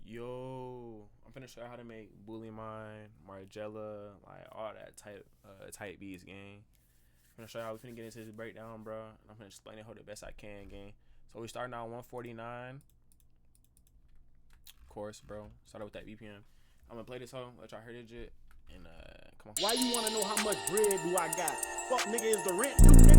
Yo, I'm finna show you how to make boolymon, marrgielaa, like all that type beats, gang. I'm finna show you how we finna get into this breakdown, bro. And I'm finna explain it how the best I can, gang. So we starting out 149, of course, bro. Started with that BPM. I'm gonna play this hoe, let y'all hear it, jit, and come on. Why you wanna know how much bread do I got? Fuck nigga, is the rent due, nigga?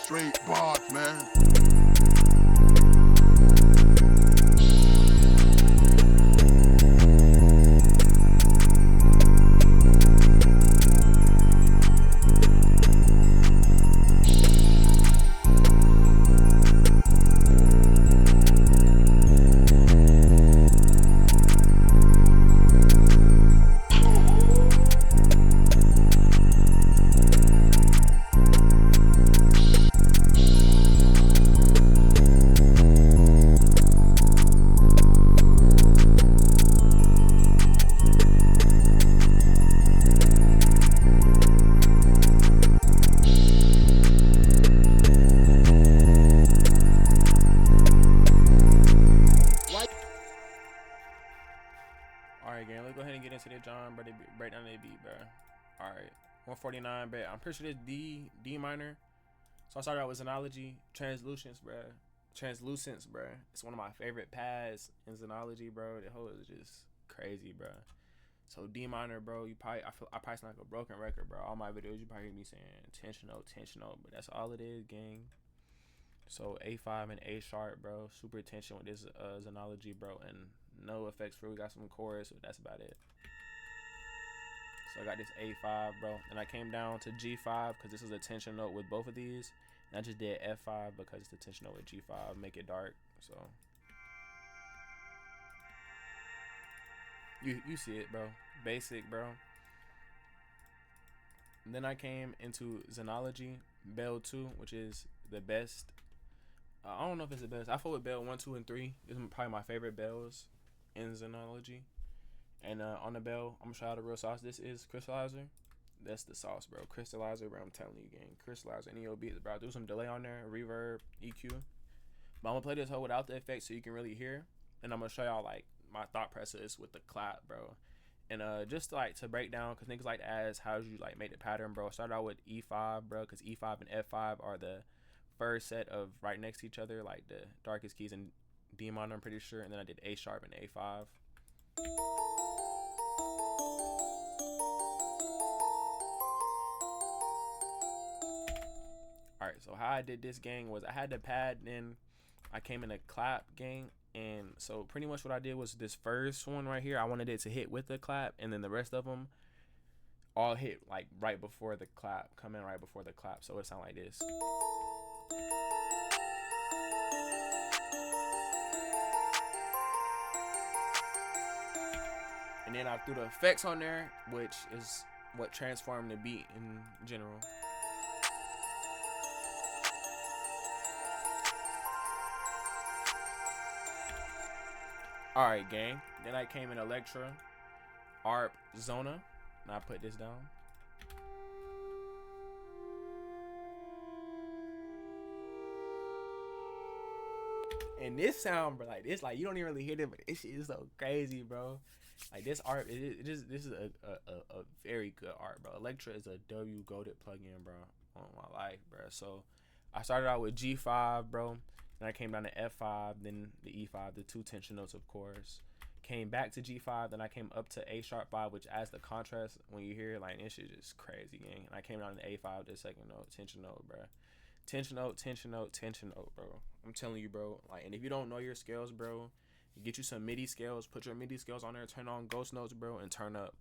Straight boss, man. Alright, gang, let's go ahead and get into the John, bro. Break down the beat, bro. Alright, 149, bro. I'm pretty sure this D minor. So I started out with Xenology, Translucence, bro. Translucence, bro. It's one of my favorite pads in Xenology, bro. The whole is just crazy, bro. So D minor, bro. I probably sound like a broken record, bro. All my videos, you probably hear me saying tensional, but that's all it is, gang. So A5 and A sharp, bro. Super tension with this Xenology, bro, and no effects for. We got some chorus, but that's about it. So I got this A5, bro, and I came down to G5 because this is a tension note with both of these, and I just did F5 because it's the tension note with G5, make it dark. So you see it, bro. Basic, bro. And then I came into Xenology, Bell 2, which is the best. I don't know if it's the best. I fought with Bell 1, 2, and 3. These are probably my favorite bells in Xenology. And on the bell, I'm gonna show you the real sauce. This is Crystallizer. That's the sauce, bro. Crystallizer, bro. I'm telling you, gang. Crystallizer. Any old beats, bro. Do some delay on there, reverb, EQ. But I'm gonna play this hoe without the effects so you can really hear. And I'm gonna show y'all like my thought process with the clap, bro. And just like to break down, cause niggas like to ask how you like make the pattern, bro. Start out with E5, bro, cause E5 and F5 are the first set of right next to each other, like the darkest keys in D minor, I'm pretty sure. And then I did A sharp and A5. Alright, so how I did this, gang, was I had the pad, then I came in a clap, gang. And so pretty much what I did was this first one right here, I wanted it to hit with the clap, and then the rest of them all hit like right before the clap, come in right before the clap. So it sound like this. And then I threw the effects on there, which is what transformed the beat in general. Alright, gang. Then I came in Electra, ARP, Zona, and I put this down. And this sound, bro, like this, like you don't even really hear it, but this shit is so crazy, bro. Like this art, this is a very good art, bro. Electra is a W goated plugin, bro, on my life, bro. So I started out with G5, bro. Then I came down to F5, then the E5, the two tension notes, of course. Came back to G5, then I came up to A sharp 5, which adds the contrast when you hear it, like this shit is crazy, gang. And I came down to A5, the second note, tension note, bro. tension note, tension note, tension note, bro. I'm telling you, bro. Like, and if you don't know your scales, bro, get you some MIDI scales. Put your MIDI scales on there. Turn on ghost notes, bro, and turn up.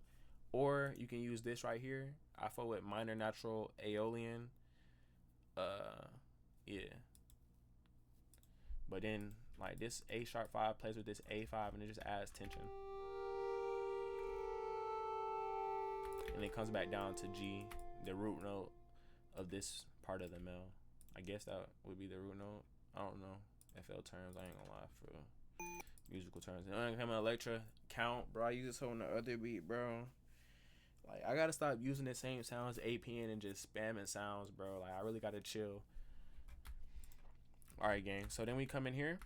Or you can use this right here. I fuck with minor natural Aeolian. Yeah. But then like this A sharp 5 plays with this A5 and it just adds tension. And it comes back down to G, the root note of this part of the mel. I guess that would be the root note. I don't know. FL terms, I ain't gonna lie, for musical terms. And I'm coming Electra count, bro. I use this on the other beat, bro. Like, I gotta stop using the same sounds APN and just spamming sounds, bro. Like, I really gotta chill. Alright, gang. So then we come in here.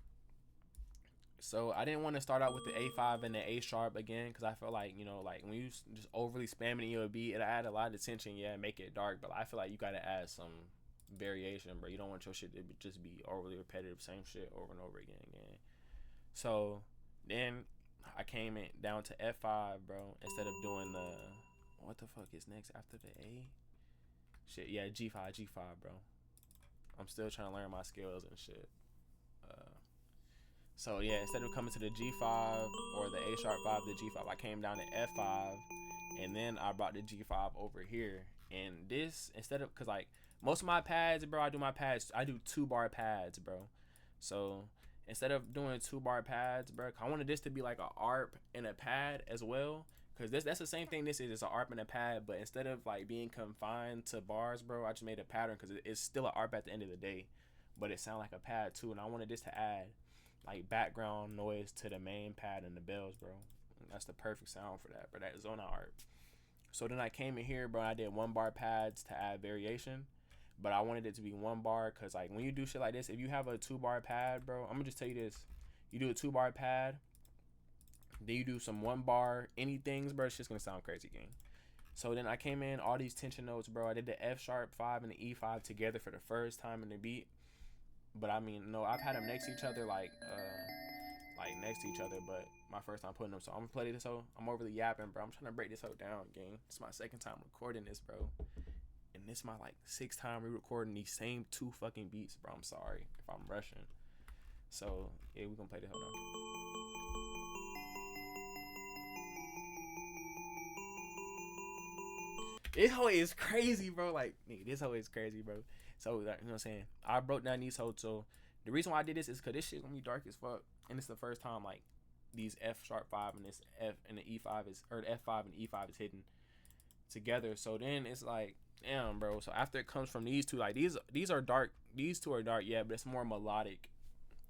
So I didn't want to start out with the A5 and the A sharp again, because I feel like, you know, like when you just overly spamming your beat, it'll add a lot of tension, yeah, make it dark. But I feel like you gotta add some variation, bro. You don't want your shit to just be overly repetitive, same shit over and over again. So then I came in down to F5, bro, instead of doing the, what the fuck is next after the A? Shit, yeah, G5, bro. I'm still trying to learn my scales and shit. So yeah, instead of coming to the G5 or the A sharp 5, the G5, I came down to F5, and then I brought the G5 over here. And this, instead of, cause like most of my pads, bro, I do 2-bar pads, bro. So instead of doing 2-bar pads, bro, I wanted this to be like a ARP and a pad as well. Cause that's the same thing this is. It's an ARP and a pad, but instead of like being confined to bars, bro, I just made a pattern because it's still an ARP at the end of the day, but it sounds like a pad too. And I wanted this to add like background noise to the main pad and the bells, bro. And that's the perfect sound for that, bro. That is on the ARP. So then I came in here, bro. I did 1-bar pads to add variation, but I wanted it to be 1 bar because like when you do shit like this, if you have a 2-bar pad, bro, I'm gonna just tell you this: you do a 2-bar pad. Then you do some 1-bar anythings, bro. It's just gonna sound crazy, gang. So then I came in all these tension notes, bro. I did the F sharp 5 and the E5 together for the first time in the beat. But I mean, no, I've had them next to each other, like next to each other. But my first time putting them, so I'm gonna play this hoe. I'm overly yapping, bro. I'm trying to break this hoe down, gang. It's my second time recording this, bro. And this is my like 6th time re-recording these same 2 fucking beats, bro. I'm sorry if I'm rushing. So yeah, we gonna play this hoe now. This hoe is crazy, bro. Like, nigga, this hoe is crazy, bro. So, like, you know what I'm saying? I broke down these hoes. So, the reason why I did this is because this shit gonna be dark as fuck. And it's the first time, like, these F sharp 5 and this F and the E5 is, or the F5 and E5 is hidden together. So, then it's like, damn, bro. So, after it comes from these two, like, these are dark. These two are dark, yeah, but it's more melodic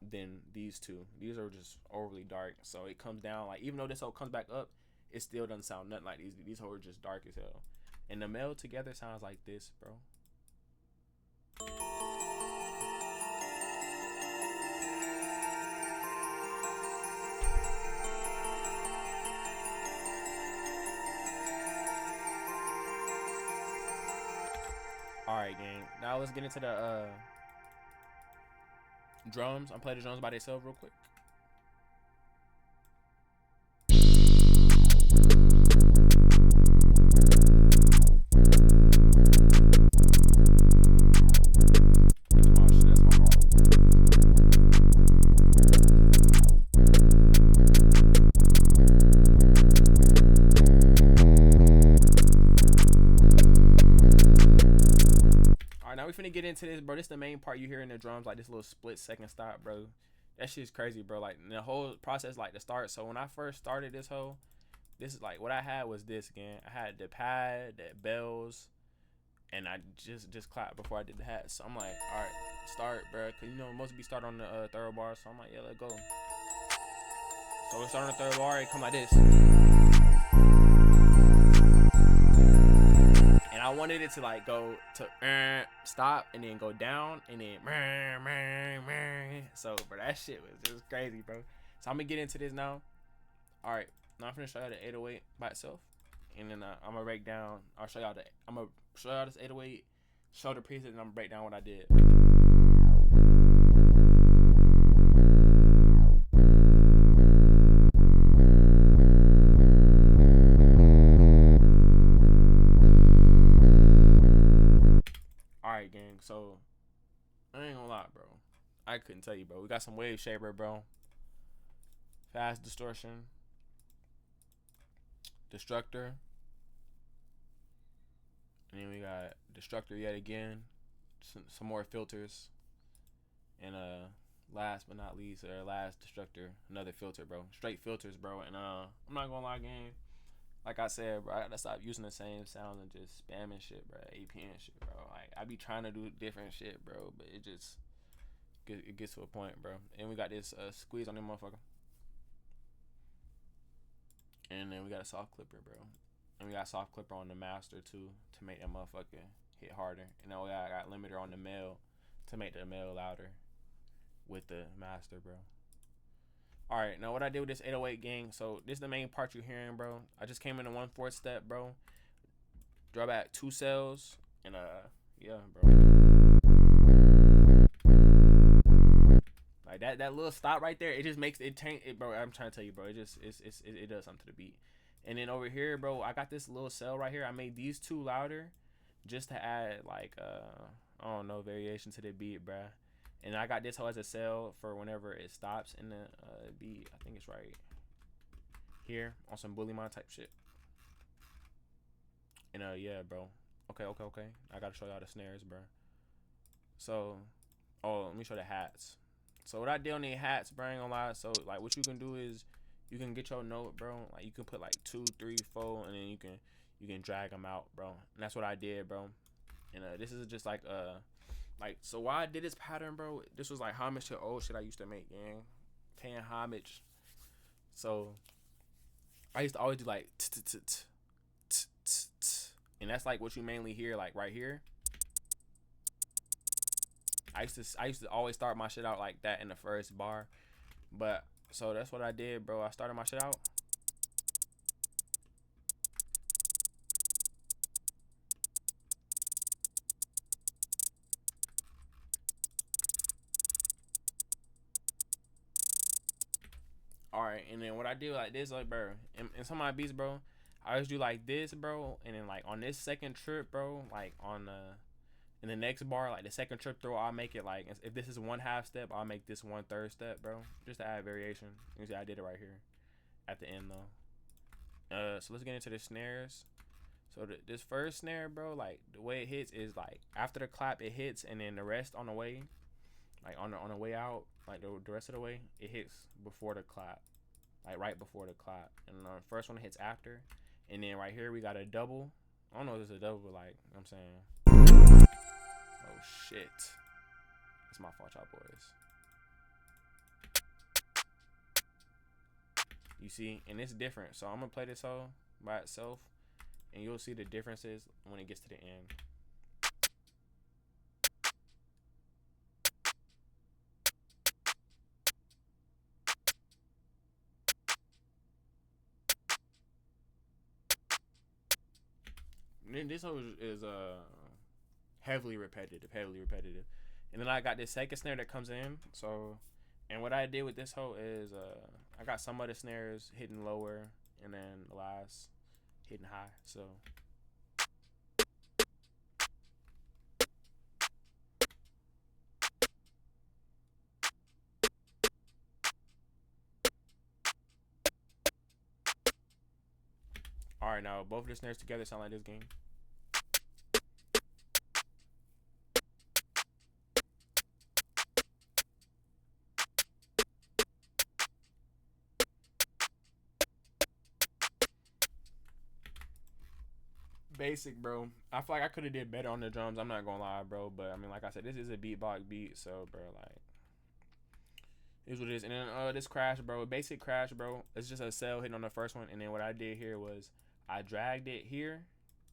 than these two. These are just overly dark. So, it comes down, like, even though this hoe comes back up, it still doesn't sound nothing like these. These hoes are just dark as hell. And the meld together sounds like this, bro. Alright, gang. Now let's get into the drums. I'm playing the drums by themselves real quick. Finna get into this, bro. This is the main part you hear in the drums, like this little split second stop, bro. That shit's crazy, bro. Like the whole process, like the start. So when I first started this whole, this is like what I had was this again. I had the pad, the bells, and I just clapped before I did the hat. So I'm like, all right, start, bro. Cause you know most be start on the third bar. So I'm like, yeah, let's go. So we start on the third bar. It come like this. And I wanted it to like go to stop and then go down and then so bro, that shit was just crazy, bro. So I'm gonna get into this now. All right, now I'm gonna show you the 808 by itself, and then I'm gonna break down. I'm gonna show y'all this 808, show the preset, and I'm gonna break down what I did. Gang, so bro. I couldn't tell you, bro. We got some wave shaper, bro. Fast distortion. Destructor. And then we got Destructor yet again. Some more filters. And last but not least, or last Destructor, another filter, bro. Straight filters, bro. And I'm not gonna lie, gang. Like I said, bro, I gotta stop using the same sounds and just spamming shit, bro. APN shit, bro. Like I be trying to do different shit, bro, but it just it gets to a point, bro. And we got this squeeze on this motherfucker. And then we got a soft clipper, bro. And we got soft clipper on the master too to make that motherfucker hit harder. And then we got limiter on the male to make the male louder with the master, bro. Alright, now what I did with this 808 gang, so this is the main part you're hearing, bro. I just came in the 1/4 step, bro. Draw back 2 cells, and yeah, bro. Like that little stop right there, it just makes it tank it, bro. I'm trying to tell you, bro. It just it does something to the beat. And then over here, bro, I got this little cell right here. I made these 2 louder just to add like I don't know, variation to the beat, bruh. And I got this hoe as a cell for whenever it stops in the beat. I think it's right here on some boolymon type shit. And yeah, bro. Okay. I gotta show y'all the snares, bro. So, let me show the hats. So what I did on the hats, bro, ain't gonna lie. So like, what you can do is you can get your note, bro. Like you can put like 2, 3, 4, and then you can drag them out, bro. And that's what I did, bro. And this is just like so why I did this pattern, bro, this was like homage to old shit I used to make, gang. Paying homage. So I used to always do like and that's like what you mainly hear like right here. I used to always start my shit out like that in the first bar. But so that's what I did, bro. I started my shit out. Alright, and then what I do like this, like, bro, in some of my beats, bro, I always do like this, bro, and then like on this second trip, bro, like on in the next bar, like the second trip through, I'll make it like, if this is 1/2 step, I'll make this 1/3 step, bro, just to add variation. You see, I did it right here at the end though. So let's get into the snares. So this first snare, bro, like the way it hits is like after the clap it hits, and then the rest on the way, like on the way out, like the rest of the way, it hits before the clap, like right before the clap. And the first one hits after, and then right here we got a double. I don't know if it's a double, but like, you know what I'm saying. Oh shit, it's my fault, y'all boys. You see, and it's different. So I'm gonna play this whole by itself, and you'll see the differences when it gets to the end. And this whole is heavily repetitive. And then I got this second snare that comes in. So, and what I did with this hoe is I got some of the snares hitting lower, and then the last hitting high. So all right, now both of the snares together sound like this game. Basic, bro. I feel like I could have did better on the drums. I'm not gonna lie, bro. But I mean, like I said, this is a beatbox beat, so bro, like, is what it is. And then this crash, bro. Basic crash, bro. It's just a cell hitting on the first one, and then what I did here was I dragged it here,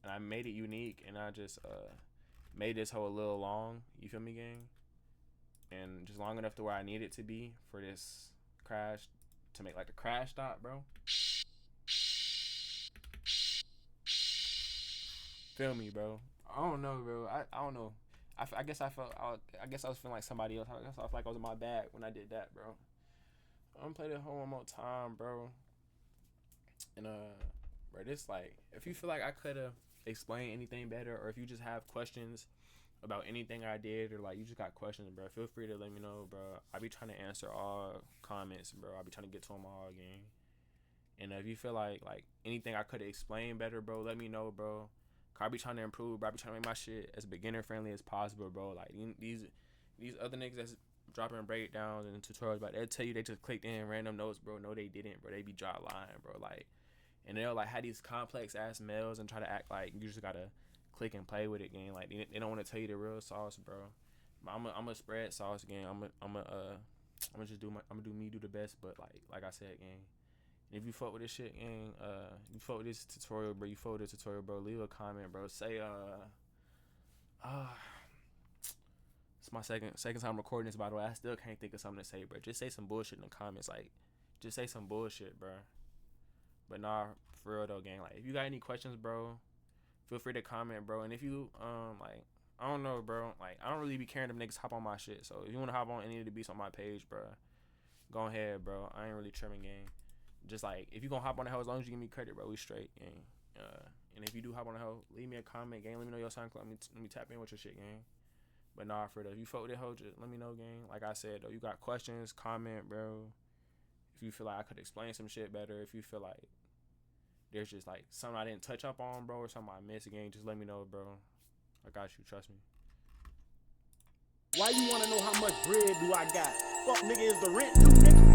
and I made it unique, and I just made this hoe a little long. You feel me, gang? And just long enough to where I need it to be for this crash to make like the crash stop, bro. Feel me, bro? I don't know, bro. I don't know. I guess I was feeling like somebody else. I guess I felt like I was in my bag when I did that, bro. I'm gonna play the whole one more time, bro. And bro, this like, if you feel like I could have explained anything better, or if you just have questions about anything I did, or like you just got questions, bro, feel free to let me know, bro. I be trying to answer all comments, bro. I be trying to get to them all again. And if you feel like anything I could have explained better, bro, let me know, bro. I be trying to improve, bro. I be trying to make my shit as beginner friendly as possible, bro. Like these other niggas that's dropping breakdowns and tutorials, but they'll tell you they just clicked in random notes, bro. No, they didn't, bro. They be dry lying, bro. Like, and they'll like have these complex ass mails and try to act like you just gotta click and play with it, gang. Like they don't want to tell you the real sauce, bro. But I'm a spread sauce, gang. I'm gonna just do do the best. But like I said, gang. If you fuck with this shit, gang, you fuck with this tutorial, bro. You fuck with this tutorial, bro. Leave a comment, bro. Say, it's my second time recording this, by the way. I still can't think of something to say, bro. Just say some bullshit in the comments, like, just say some bullshit, bro. But nah, for real though, gang. Like, if you got any questions, bro, feel free to comment, bro. And if you, like, I don't know, bro. Like, I don't really be caring them niggas hop on my shit. So if you wanna hop on any of the beats on my page, bro, go ahead, bro. I ain't really trimming, gang. Just like, if you gonna hop on the hell, as long as you give me credit, bro, we straight, gang. And if you do hop on the hell, leave me a comment, gang. Let me know your SoundCloud. Let me tap in with your shit, gang. But nah, for though, if you fuck with it, ho, just let me know, gang. Like I said, though, you got questions, comment, bro. If you feel like I could explain some shit better, if you feel like there's just like something I didn't touch up on, bro, or something I missed, gang, just let me know, bro. I got you, trust me. Why you wanna know how much bread do I got? Fuck nigga, is the rent due, nigga?